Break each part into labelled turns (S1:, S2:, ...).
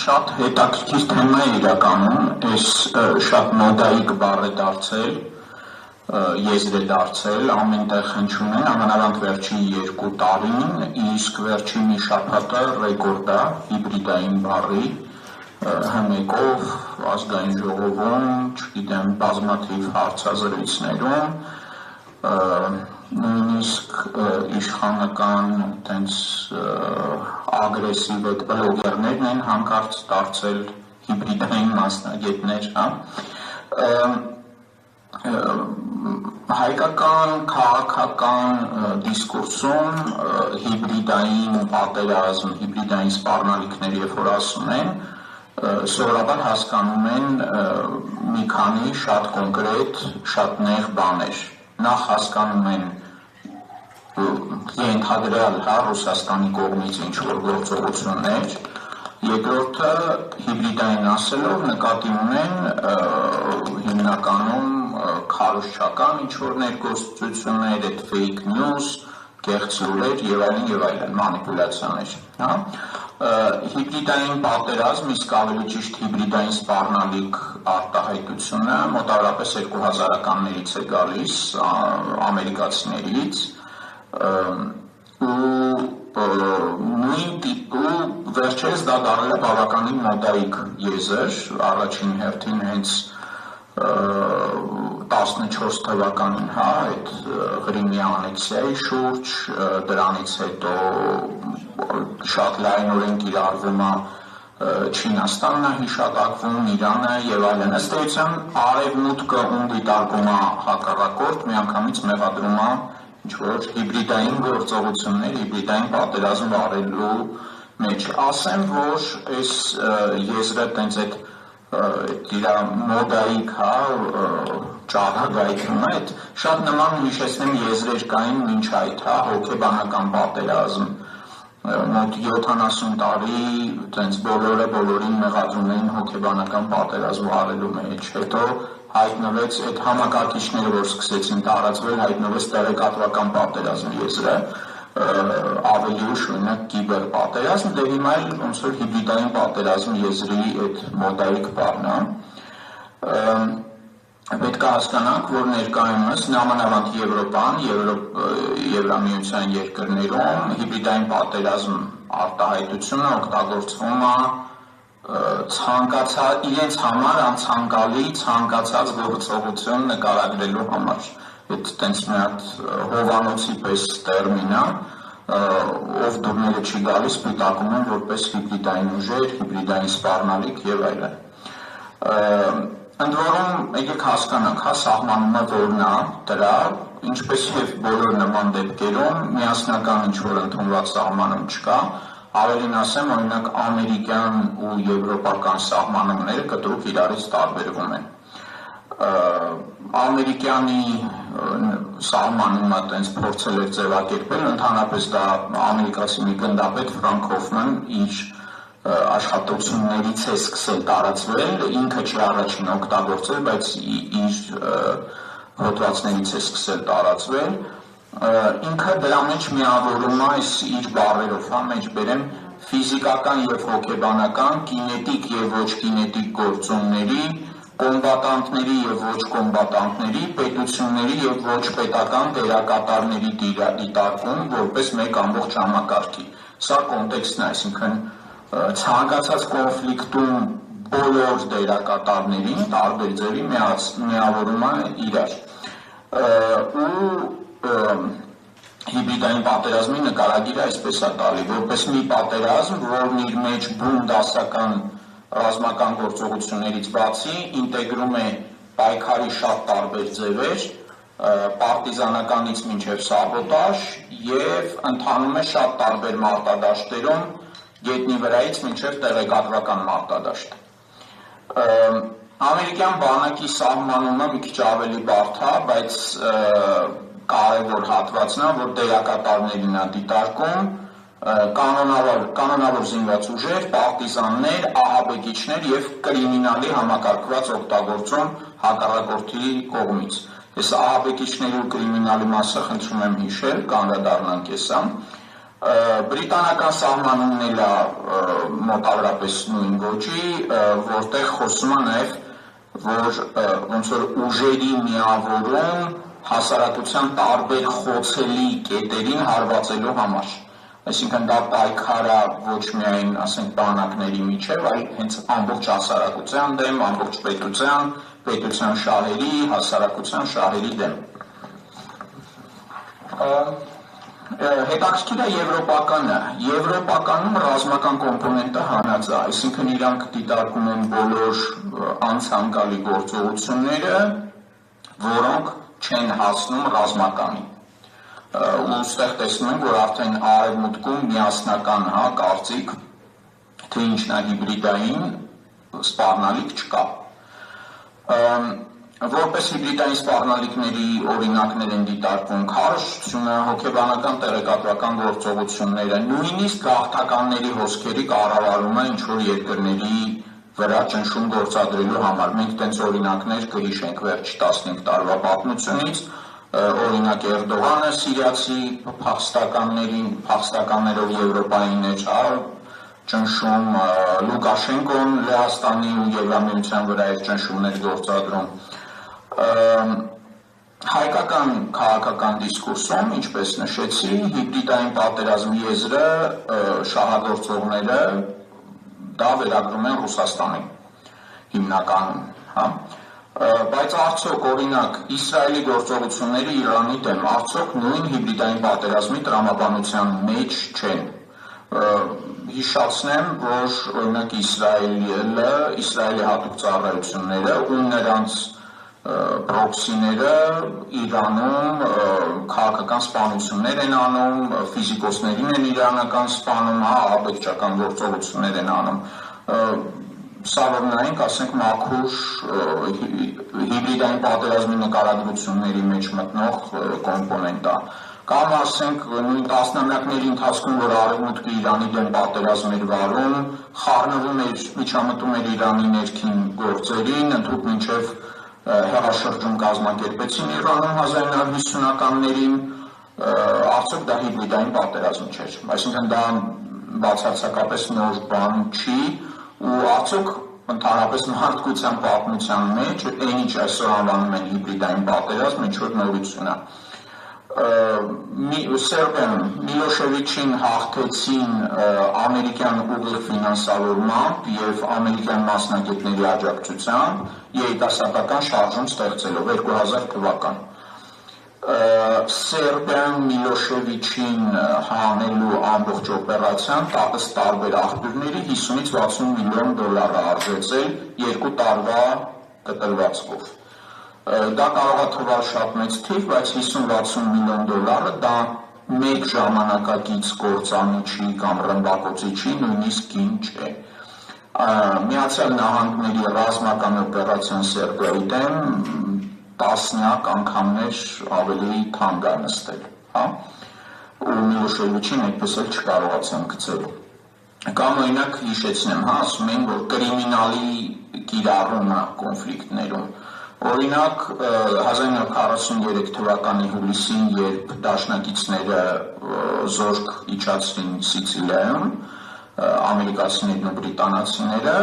S1: շատ հետաքրքիր թեմա է իրականում, այս շատ մոդայիկ բառ է դարձել, եզր է դարձել, ամենտեղ հնչում է, ամանավանդ վերջի 2 տարին, իսկ վերջի մի շաբաթը ռեկորդ է հիբրիդային բառի հմեկով, ազգային ժողովում, չգիտեմ, բազմաթիվ հարցազրույցներում, նույնիսկ իշխանական տենց ագրեսիվ այդ բլոգերներն են հանկարծ դարձել հիբրիդային մասնագետներ, հայկական քաղաքական դիսկուրսում հիբրիդային պատերազմ, հիբրիդային սպառնալիքներ, երբ որ ասում են, սովորաբար հասկանում են մի քանի շատ կոնկրետ, շատ նեղ բաներ։ Նախ հասկանում են ենթադրյալ Ռուսաստանի կողմից ինչ-որ գործողություններ, երկրորդը հիբրիդային ասելով նկատի ունեն հիմնականում քարոզչական ինչ-որ ներգործություններ, այդ fake news, կեղծ լուրեր եւ այլն, մանիպուլյացիաներ, Հիբրիդային պատերազմ, իսկ ավելի ճիշտ հիբրիդային սպառնալիք արտահայտությունը մոտավորապես 2000-ականներից է գալիս ամերիկացիներից ու վերջերս դա դարձել է բավականին մոդայիկ եզր, առաջին հերթին հենց 14 թվականին, այդ Ղրիմի անեքսիայի շուրջ, դրանից հետո շատ լայնորեն կիրառվում է Չինաստանն է հիշատակվում, Իրանը եւ այլն։ Ըստ էության արևմուտքը ում դիտարկում է հակառակորդ, միանգամից մեղադրում է ինչ-որ հիբրիդային գործողություններ, հիբրիդային պատերազմ վարելու մեջ։ Ասեմ, որ այս եզրը տենց այդ իրա մոդայիկ ճառագայթում է, շատ նման հիշեցնեմ եզրեր կային մինչ այդ, հոգեբանական պատերազմ, մոտ 70 տարի տենց բոլորը բոլորին մեղադրում էին հոգեբանական պատերազմ վարելու մեջ, հետո հայտնվեց այդ համակարգիչները, որ սկսեցին տարածվել, հայտնվեց տեղեկատվական պատերազմ եզրը, ավելի ուշ օրինակ կիբեր պատերազմ, դե հիմա էլ ոնց որ հիբրիդային պատերազմ եզրի այդ մոդայիկ բառն է։ Պետք է հասկանանք, որ ներկայումս նամանավանդ Եվրոպան, Եվրամիության երկրներում հիբրիդային պատերազմ արտահայտությունը օգտագործվում է իրենց համար անցանկալի ցանկացած գործողություն նկարագրելու համար։ Այդ տենց մի հատ հովանոցի պես տերմին է, ով դուրները չի գալիս, պիտակում են որպես հիբրիդային ուժեր, հիբրիդային սպառնալիք եւ այլն։ Ընդ որում, եկեք հասկանանք, սահմանումը որն է դրա, ինչպես եւ բոլոր նման դեպքերում միասնական ինչ-որ ընդունված սահմանում չկա, ավելին ասեմ, օրինակ ամերիկյան ու եվրոպական սահմանումները կտրուկ իրարից տարբերվում են։ Ամերիկյանի սահմանումը տենց փորձել էր ձևակերպել, ընդհանրապես դա ամերիկացի մի գնդապետ Ֆրանկ Հոֆման իր աշխատություններից է սկսել տարածվել, ինքը չի առաջին օգտագործել, բայց իր հոդվածներից է սկսել տարածվել, ինքը դրա մեջ միավորում է իր բառերով, մեջ բերեմ ֆիզիկական եւ հոգեբանական, կինետիկ եւ ոչ կինետիկ գործոնների, կոմբատանտների եւ ոչ կոմբատանտների, պետությունների եւ ոչ պետական դերակատարների դիտարկում որպես մեկ ամբողջ համակարգի։ Սա կոնտեքստն է, այսինքն ցանկացած կոնֆլիկտում բոլոր դերակատարներին տարբեր ձևի միավորում է իրար։ Ու հիբրիդային պատերազմի նկարագիրը այսպես է տալի, որպես մի պատերազմ, որն իր մեջ բուն դասական ռազմական գործողություններից բացի ինտեգրում է պայքարի շատ տարբեր ձևեր, պարտիզանականից մինչև սաբոտաժ եւ ընթանում է շատ տարբեր մարտադաշտերում, գետնի վրայից մինչև տեղեկատվական մարտադաշտ։ Ամերիկյան բանակի սահմանումը մի քիչ ավելի բարդ է, բայց կարևոր հատվածն է, որ դերակատարներին է դիտարկում, կանոնավոր զինված ուժեր, պարտիզաններ, ահաբեկիչներ եւ կրիմինալի համակարգված օգտագործում հակառակորդի կողմից։ Այս ահաբեկիչների ու կրիմինալի մասը խնդրում եմ հիշել, կանդրադառնանք եսա։ Բրիտանական սահմանումն էլ է մոտավորապես նույն ոճի, որտեղ խոսում է նաև, որ ոնց որ ուժերի միավորում հասարակության տարբեր խոցելի կետերին հարվածելու համար։ Այսինքն դա պայքար է ոչ միայն, ասենք, բանակների միջև, այլ հենց ամբողջ հասարակության դեմ, ամբողջ պետության շահերի, հասարակության շահերի դեմ։ Հետաքրքիր է եվրոպականը։ Եվրոպականում ռազմական կոմպոնենտը հանած է, այսինքն իրանք դիտարկում են բոլոր անցանկալի գործողությունները, որոնք չեն հասնում ռազմականին։ Ու ստեղ տեսնում ենք, որ արդեն արևմուտքում միասնական կարծիք, թե ինչն է հիբրիդային սպառնալիք չկա։ Որպես հիբրիդային սպառնալիքների օրինակներ են դիտարկվում քարոզությունը, հոգեբանական տեղեկատվական գործողությունները, նույնիսկ գաղթականների հոսքերի կառավարումը ինչ-որ երկրների վրա ճնշում գործադրելու համար։ Մենք տենց օրինակներ կհիշենք վերջի 15 տարվա պատմությունից, օրինակ Էրդողանը սիրիացի փախստականներով Եվրոպային էր ճնշում, Լուկաշենկոն Լեհաստանի ու Եվրամիության վրա էր ճնշումներ գործադրում։ Հայկական քաղաքական դիսկուրսում, ինչպես նշեցի, հիբրիդային պատերազմի եզրը շահագործողները դա վերագրում են Ռուսաստանին հիմնականում, հա։ Բայց արդյոք օրինակ Իսրայելի գործողությունները Իրանի դեմ արդյոք նույն հիբրիդային պատերազմի տրամաբանության մեջ չեն։ Հիշացնեմ, որ օրինակ Իսրայելի հատուկ ծառայությունները ու նրանց պրոքսիները Իրանում քաղաքական սպանություններ են անում, ֆիզիկոսներին են իրանական սպանում, աբեկչական գործողություններ են անում։ Սա որ նայենք, ասենք, մաքուր հիբրիդային պատերազմի նկարագրությունների մեջ մտնող կոմպոնենտ է։ Կամ ասենք նույն տասնամյակների ընթացքում, որ արևմուտքը Իրանի դեմ պատերազմ էր վարում, խառնվում էր, միջամտում էր Իրանի ներքին գործերին, ընդհուպ մինչև հեղաշրջում կազմակերպեցին Իրանում 1950-ականներին, արդյոք դա հիբրիդային պատերազմ չէր։ Այսինքն դա բացարձակապես նոր բան չի, ու արդյոք ընդհանրապես մարդկության պատմության մեջ այն ինչ այսօր անվանում են հիբրիդային պատերազմ, ինչ-որ նորություն է։ Սերբիան Միլոշևիչին հաղթեցին ամերիկյան ուղիղ ֆինանսավորմամբ և ամերիկյան մասնագետների աջակցությամբ երիտասարդական շարժում ստեղծելով 2000 թվական։ Սերբիան Միլոշևիչին հանելու ամբողջ օպերացիան ըստ տարբեր աղբյուրների 50-ից 60 միլիոն դոլար է արժեցել 2 տարվա կտրվածքով։ Դա կարող է թվալ շատ մեծ թիվ, բայց 50-60 միլիոն դոլարը դա մեկ ժամանակակից կործանիչի կամ ռմբակոծիչի նույնիսկ կին չէ։ Միացյալ Նահանգների ռազմական օպերացիան Սերբիայի դեմ տասնյակ անգամներ ավելի թանկ է նստել, հա, ու Միլոշևիչին այդպես էլ չկարողացան գցել։ Կամ օրինակ հիշեցնեմ, հա, ասում են, որ կրիմինալի կիրառումը կոնֆլիկտներում։ Օրինակ 1943 թվականի հուլիսին, երբ դաշնակիցները զորք իջացրին Սիցիլիայում, ամերիկացիներն ու բրիտանացիները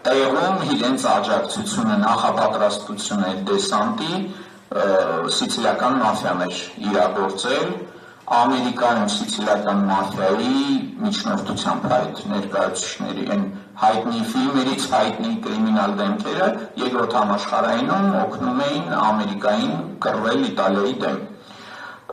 S1: տեղում իրենց աջակցությունը նախապատրաստությունը դեսանտի սիցիլիական մաֆիան էր իրագործել, Ամերիկայում սիցիլիական մաֆիայի միջնորդությամբ այդ ներկայացուցիչների են հայտնի ֆիլմերից հայտնի կրիմինալ դեմքերը երկրորդ համաշխարհայինում օգնում էին Ամերիկային կռվել Իտալիայի դեմ։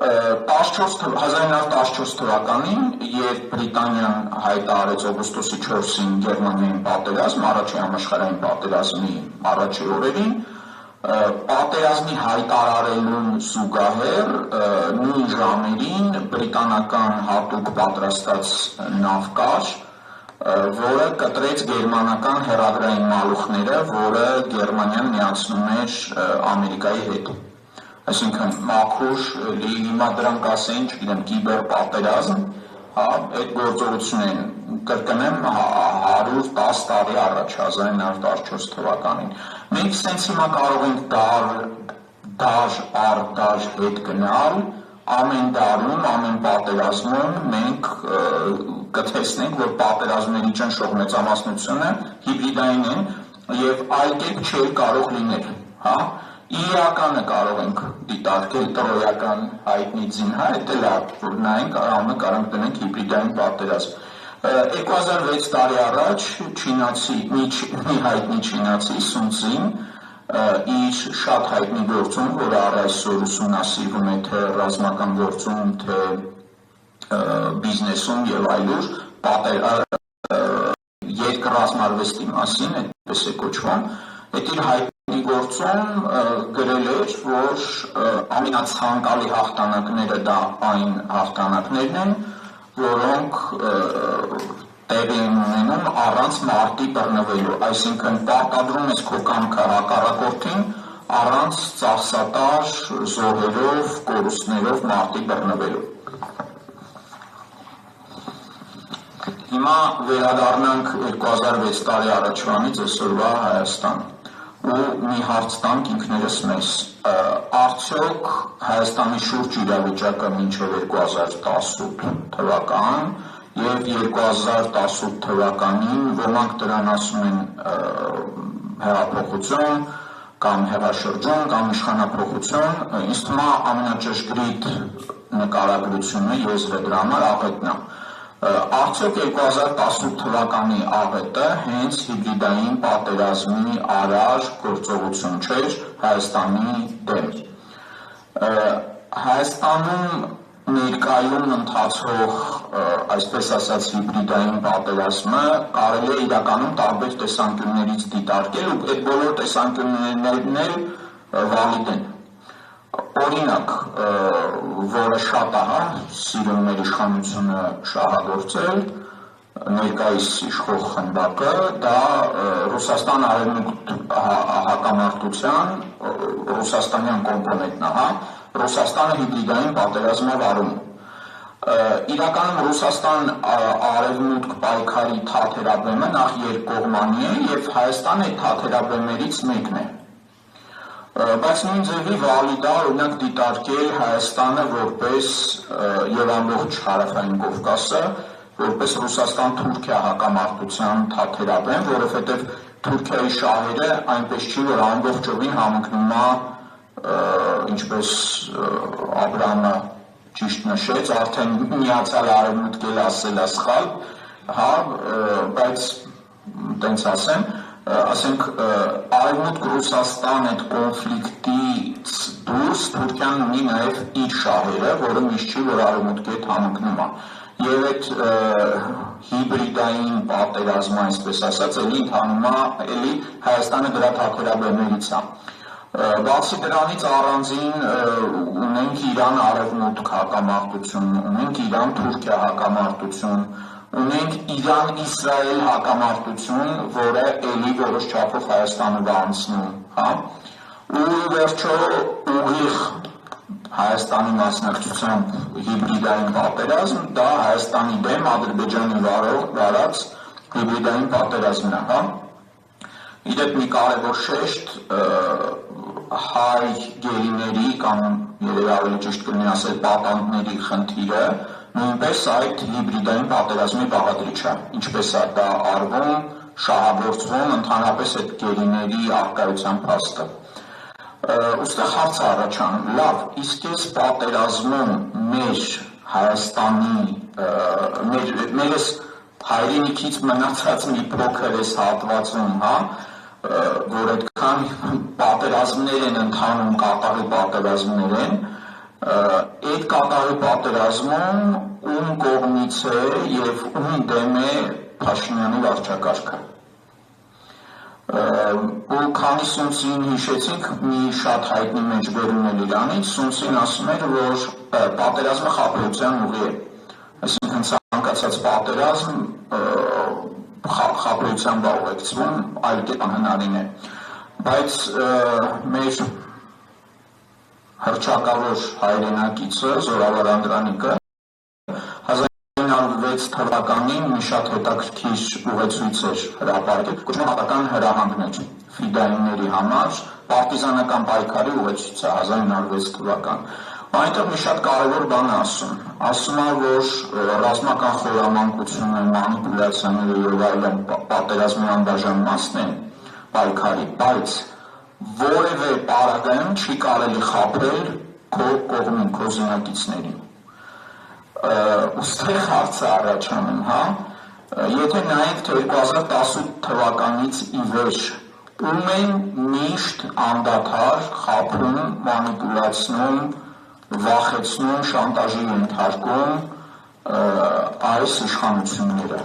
S1: 1914 թվականին, երբ Բրիտանիան հայտարարեց օգոստոսի 4-ին Գերմանիային պատերազմ, առաջին համաշխարհային պատերազմի առաջի օրերին, պատերազմի հայտարարելուն զուգահեռ նույն ժամերին բրիտանական հատուկ պատրաստած նավ կար, որը կտրեց գերմանական հեռագրային մալուխները, որը Գերմանիան միացնում էր Ամերիկայի հետ։ Այսինքն մաքուր, հիմա դրանք ասեն, չգիտեմ, կիբեր պատերազմ, այդ գործողությունն կրկնեմ 110 տարի առաջ 1914 թվականին։ Մենք սենց հիմա կարող ենք դար առ դար հետ գնալ ամեն դարում, ամեն պատերազմում մենք կտեսնենք, որ պատերազմների ճնշող մեծամասնությունը հիբրիդային են եւ այլ կերպ չէր կարող լինել, հա։ Իրականը կարող ենք դիտարկել տրոյական հայտնի ձինհար, դա լավ, որ նայենք, անունը կարող դնենք հիբրիդային պատերազմ։ 2006 տարի առաջ մի հայտնի չինացի Սունցին իր շատ հայտնի գործում, որը առ այսօր ուսումնասիրվում է թե ռազմական գործում, թե բիզնեսում եւ այլուր, երկրազմարվեստի մասին, այդպես է կոչվում, այդ իր հայտնի գործում գրել էր, որ ամենացանկալի հաղթանակները դա այն հաղթանակներն են, որոնք տեղի են ունենում առանց մարտի բռնվելու, այսինքն պարտադրում ես քո կամքը հակառակորդին առանց ծախսատար զոհերով, կորուստներով մարտի բռնվելու։ Հիմա վերադառնանք 2006 տարի առաջվանից այսօրվա Հայաստան ու մի հարց տանք ինքներս մեզ, արդյոք Հայաստանի շուրջ իրավիճակը մինչև 2018 թվական եւ 2018 թվականին ոմանք դրան ասում են հեղափոխություն կամ հեղաշրջում կամ իշխանափոխություն, ինձ թվում է ամենաճշգրիտ նկարագրությունը եզրը դրա համար աղետն է։ Արդյոք 2018 թվականի աղետը հենց հիբրիդային պատերազմի արար գործողություն չէր Հայաստանի դեմ։ Հայաստանում ներկայում ընթացող, այսպես ասած, հիբրիդային պատերազմը կարելի է իրականում տարբեր տեսանկյուններից դիտարկել ու այդ բոլոր տեսանկյուններն էլ վալիդ են։ Օրինակ, որը շատ է, սիրում մեր իշխանությունը շահագործել, ներկայիս իշխող խմբակը, դա Ռուսաստան արևմուտք հակամարտության ռուսաստանյան կոմպոնենտն է, Ռուսաստանը հիբրիդային պատերազմ է վարում։ Իրականում Ռուսաստան արևմուտք պայքարի թաթերաբեմը նախ երկկողմանի է եւ Հայաստանը այդ թաթերաբեմներից մեկն է։ Բայց նույն ձևի վալիդ է օրինակ դիտարկել Հայաստանը որպես եւ ամբողջ Հարավային Կովկասը որպես Ռուսաստան-Թուրքիա հակամարտության թաթերաբեմ, որովհետեւ Թուրքիայի շահերը այնպես չի, որ ամբողջովին համընկնում է, ինչպես Աբրահամը ճիշտ նշեց, արդեն միացյալ արևմուտք էլ ասել է սխալ, հա, բայց տենց ասենք արևմուտք Ռուսաստան այդ կոնֆլիկտից դուրս Թուրքիան ունի նաև իր շահերը, որը միշտ չի, որ արևմուտքի հետ համընկնում է։ Եվ այդ հիբրիդային պատերազմը, այսպես ասած, էլի ընթանում է, էլի Հայաստանը դրա թաթերաբեմներից է։ Բացի դրանից առանձին ունենք Իրան արևմուտք հակամարտություն, ունենք Իրան-Թուրքիա հակամարտություն, ունենք Իրան-Իսրայել հակամարտություն, որը էլի որոշ չափով Հայաստանը վանցնում, հա, ու վերջո ուղիղ Հայաստանի մասնակցությամբ հիբրիդային պատերազմ, դա Հայաստանի դեմ Ադրբեջանի վարած հիբրիդային պատերազմն է, հա։ Իդեպ մի կարևոր շեշտ հայ գերիների կամ երևի ավելի ճիշտ կլինի ասել պատանդների խնդիրը նույնպես այդ հիբրիդային պատերազմի բաղադրիչ է, ինչպես է դա արվում, շահագործվում ընդհանրապես այդ գերիների առկայության փաստը։ Ուստեղ հարց առաջանում, լավ, իսկ այս պատերազմում մեր Հայաստանի, մեր հայրենիքից մնացած մի փոքր էս հատվածում, հա, որ այդքան պատերազմներ են ընթանում, կատաղի պատերազմներ են, այդ կատաղի պատերազմում ում կողմից է եւ ում դեմ է Փաշինյանի վարչակարգը։ Ու քանի Սունցին հիշեցինք, մի շատ հայտնի մեջբերում էլ Իրանից, Սունցին ասում էր, որ պատերազմը խաբեության ուղի է, այսինքն ցանկացած պատերազմ խաբեության բա ուղեկցվում, այլ կերպ անհնարին է, բայց մեր հռչակավոր հայրենակիցը Զորավար Անդրանիկը 1906 թվականին մի շատ հետաքրքիր ուղեցույց էր հրապարակել, կոչվում հատական հրահանգներ ֆիդայինների համար, պարտիզանական պայքարի ուղեցույցը 1906 թվական։ Այնտեղ մի շատ կարևոր բան է ասում է, որ ռազմական խորամանկությունը, մանիպուլյացիաները եւ այլն պատերազմի անբաժան մասն են պայքարի, բայց որևէ պարագայում չի կարելի խաբել քո կողմին, քո զինակիցներին։ Ուստի հարցը առաջանում, հա, եթե նայեք 2018 թվականից ի վեր, ում են միշտ անդադար խաբում, մանիպուլացնում, վախեցնում, շանտաժի ենթարկում այս իշխանությունները։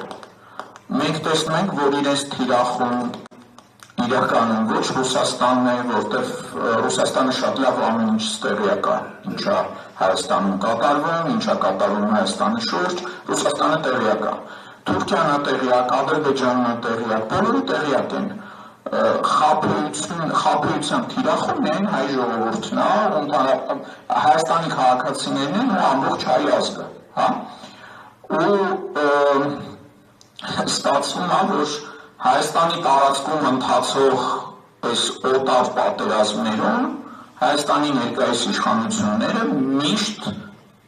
S1: Մենք տեսնում ենք, որ իրենց թիրախում իրականում ոչ Ռուսաստանն է, որտեղ Ռուսաստանը շատ լավ ամեն ինչ տեղյակ է, ինչա Հայաստանում կատարվում, ինչա կատարվում Հայաստանի շուրջ, Ռուսաստանը տեղյակ է, Թուրքիան է տեղյակ, Ադրբեջանն է տեղյակ, բոլորը տեղյակ են։ Խաբեության թիրախում միայն հայ ժողովուրդն է, Հայաստանի քաղաքացիներն են ու ամբողջ հայ ազգը, հա։ Ու ստացվում է, որ Հայաստանի տարածքում ընթացող այս օտար պատերազմներում Հայաստանի ներկայիս իշխանությունները միշտ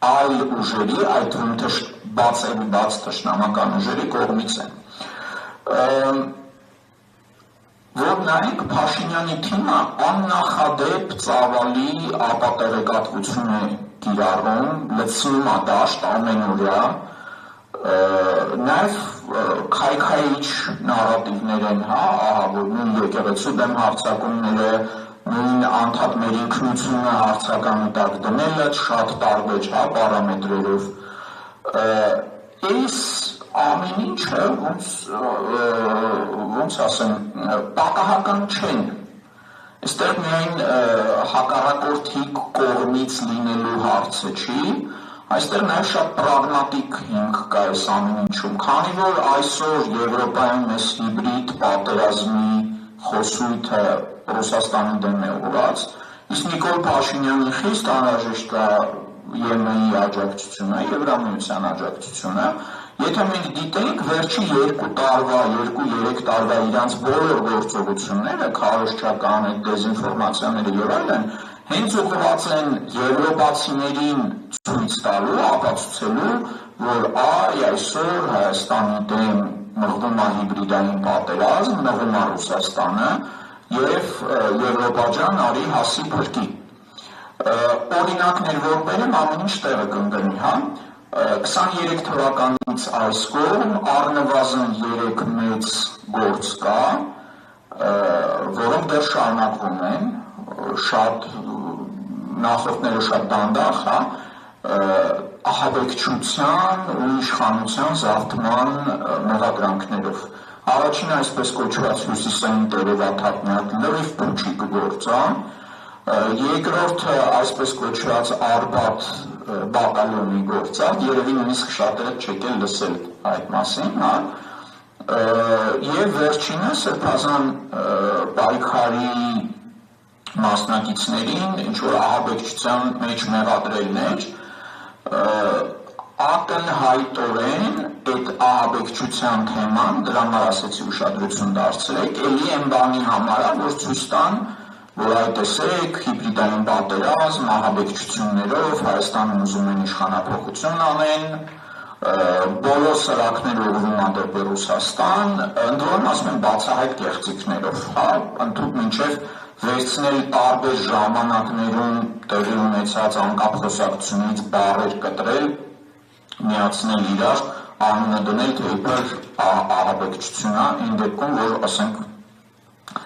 S1: այլ ուժերի, այդ թվում բաց թշնամական ուժերի կողմից են։ Որ նայեք Փաշինյանի թիմը աննախադեպ ծավալի ապատեղեկատվություն է կիրառում, լցնում է դաշտ ամենօրյա, նաև քայքայիչ նարատիվներ են, հա, ահա որ նույն եկեղեցու դեմ հարձակումները, նույն անդադմերի ինքնությունը հարցականի տակ դնելը շատ տարբեր, հա, պարամետրերով։ Այս ամեն ինչը ոնց ասեմ, պատահական չեն։ Այստեղ միայն հակառակորդի կողմից լինելու հարցը չի, այստեղ նաև շատ պրագմատիկ հիմք կա այս ամեն ինչում, քանի որ այսօր Եվրոպայում այս հիբրիդ պատերազմի խոսույթը Ռուսաստանի դեմ է ուղղված, իսկ Նիկոլ Փաշինյանի խիստ անհրաժեշտ է ԵՄ-ի աջակցությունը, Եվրամիության աջակցությունը, եթե մենք դիտենք վերջի 2 տարվա, 2-3 տարվա իրանց բոլոր գործողությունները, քարոզչական, այդ դեզինֆորմացիաները եւ այլն, հենց ուղղված են եվրոպացիներին ցույց տալու, ապացուցելու, որ այսօր Հայաստանի դեմ մղվում է հիբրիդային պատերազմ, մղվում է Ռուսաստանը եւ Եվրոպաջան արի հասի փրկի։ Օրինակներ որ բերեմ ամեն ինչ տեղը կընկնի, հա։ 23 թվականից այս կողմ առնվազն 3 մեծ գործ կա, որոնք դեռ շարունակվում են, շատ նախորդները շատ դանդաղ, հա, ահաբեկչության ու իշխանության զավթման մեղադրանքներով։ Առաջինը այսպես կոչված հյուսիսային տերևաթափնյակ լրիվ փնչիկ գործ է, երկրորդը այսպես կոչված Արբաթ բատալյոնի գործ է, երևի նույնիսկ շատերը չեք էլ լսել այդ մասին, հա, եւ վերջինը սրբազան պայքարի մասնակիցներին ինչ որ ահաբեկչության մեջ մեղադրելն էր, ակնհայտորեն այդ ահաբեկչության թեման, դրա համար ասեցի ուշադրություն դարձրեք, էլի այն բանի համար է, որ ցույց տան, որ այդ տեսեք, հիբրիդային պատերազմ, ահաբեկչություններով Հայաստանում ուզում են իշխանափոխություն անեն, բոլոր սրակները ուղղվում են դեպի Ռուսաստան, ընդ որում ասում են բացահայտ կեղծիքներով, հա, ընդհանուր մինչև վերցնել տարբեր ժամանակներում տեղի ունեցած անկապ խոսակցությունից բառեր կտրել, միացնել իրար, անունը դնել, թե իբր ահաբեկչություն է, այն դեպքում, որ ասենք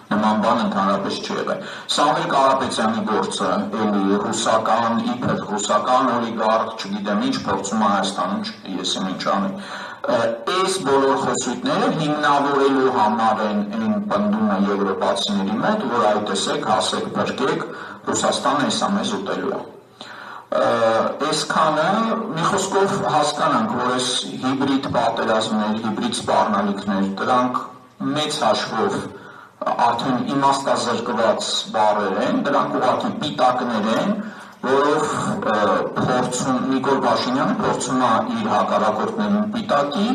S1: նման բան ընդհանրապես չի եղել։ Սամվել Կարապետյանի գործը, էլի ռուսական, իբր ռուսական օլիգարխ, չգիտեմ ինչ, փորձում է Հայաստանում, եսեմ ինչ անի։ Այս բոլոր խոսույթները հիմնավորելու համար են այն պնդումը եվրոպացիների մոտ, որ այդ տեսեք, հասեք, բրկեք, Ռուսաստանը հեսա մեզ ուտելու է։ Այսքանը մի խոսքով հասկանանք, որ այս հիբրիդ պատերազմներ, հիբրիդ սպառնալիքներ, դրանք մեծ հաշվով արդեն իմաստազրկված բառեր են, դրանք ուղղակի պիտակներ են, որով Նիկոլ Փաշինյանը փորձում է իր հակառակորդներին պիտակի,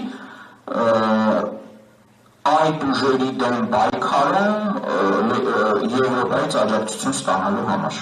S1: այդ ուժերի դեմ պայքարում Եվրոպայից աջակցություն ստանալու համար։